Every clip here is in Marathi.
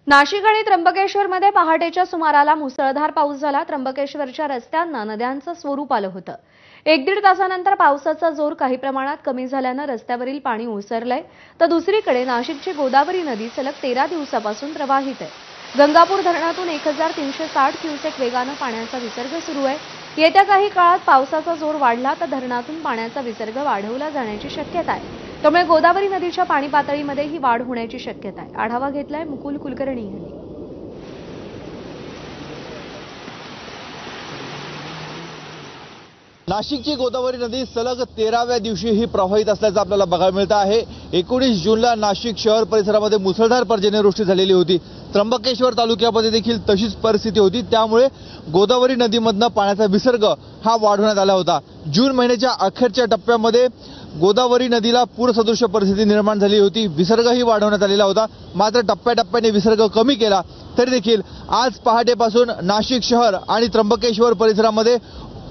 नाशिक आणि त्र्यंबकेश्वरमध्ये पहाटेच्या सुमाराला मुसळधार पाऊस झाला। त्र्यंबकेश्वरच्या रस्त्यांना नद्यांचं स्वरूप आलं होतं। 1-1.5 तासानंतर पावसाचा जोर काही प्रमाणात कमी झाल्यानं रस्त्यावरील पाणी ओसरलंय, तर दुसरीकडे नाशिकची गोदावरी नदी सलग 13 दिवसापासून प्रवाहित आहे। गंगापूर धरणातून 1360 क्युसेक वेगानं पाण्याचा विसर्ग सुरू आहे। येत्या काही काळात पावसाचा जोर वाढला तर धरणातून पाण्याचा विसर्ग वाढवला जाण्याची शक्यता आहे। त्यामुळे गोदावरी नदीच्या पाणी पातळीमध्ये ही वाढ होण्याची शक्यता आहे। आढावा घेतलाय मुकुल कुलकर्णी यांनी। नाशिकची गोदावरी नदी सलग 13व्या दिवशी ही प्रवाहित असल्याचं आपल्याला बघायला मिळतं आहे। 19 जूनला नाशिक शहर परिसरामध्ये मुसळधार पर्जन्यवृष्टी झालेली होती। त्र्यंबकेश्वर तालुक्यामध्ये देखील तशीच परिस्थिती होती। त्यामुळे गोदावरी नदीमधनं पाण्याचा विसर्ग हा वाढवण्यात आला होता। जून महिन्याच्या अखेरच्या टप्प्यामध्ये गोदावरी नदीला पूरसदृश परिस्थिती निर्माण झाली होती। विसर्गही वाढवण्यात आलेला होता। मात्र टप्प्याटप्प्याने विसर्ग कमी केला तरी देखील आज पहाटेपासून नाशिक शहर आणि त्र्यंबकेश्वर परिसरामध्ये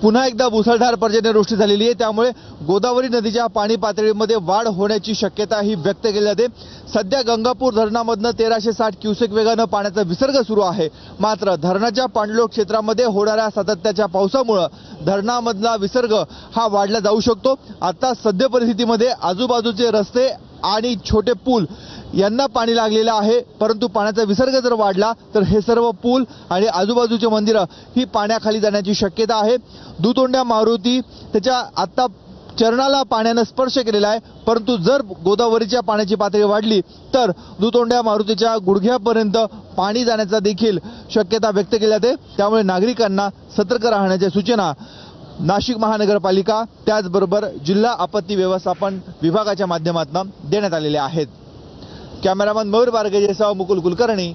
पुन्हा एकदा मुसळधार पर्जन्यवृष्टी झालेली आहे। त्यामुळे गोदावरी नदीच्या पाणी पातळीमध्ये वाढ होण्याची शक्यता ही व्यक्त केली जाते। सध्या गंगापूर धरणामधनं 1360 क्युसेक वेगानं पाण्याचा विसर्ग सुरू आहे। मात्र धरणाच्या पाणलोट क्षेत्रामध्ये होणाऱ्या सातत्याच्या पावसामुळे धरणामधला विसर्ग हा वाढला जाऊ शकतो। आता सध्या परिस्थितीमध्ये आजूबाजूचे रस्ते आणि छोटे पूल यांना पाणी लागलेलं आहे, परंतु पाण्याचा विसर्ग जर वाढला तर हे सर्व पूल आणि आजूबाजूचे मंदिरं ही पाण्याखाली जाण्याची शक्यता आहे। दुतोंड्या मारुती त्याच्या आता चरणाला पाण्यानं स्पर्श केलेला आहे, परंतु जर गोदावरीच्या पाण्याची पातळी वाढली तर दुतोंड्या मारुतीच्या गुडघ्यापर्यंत पाणी जाण्याचा देखील शक्यता व्यक्त केली जाते। त्यामुळे नागरिकांना सतर्क राहण्याच्या सूचना नाशिक महानगरपालिका त्याचबरोबर जिल्हा आपत्ती व्यवस्थापन विभागाच्या माध्यमातून देण्यात आलेल्या आहेत। कॅमेरामन मयूर बारगेसह मुकुल कुलकर्णी।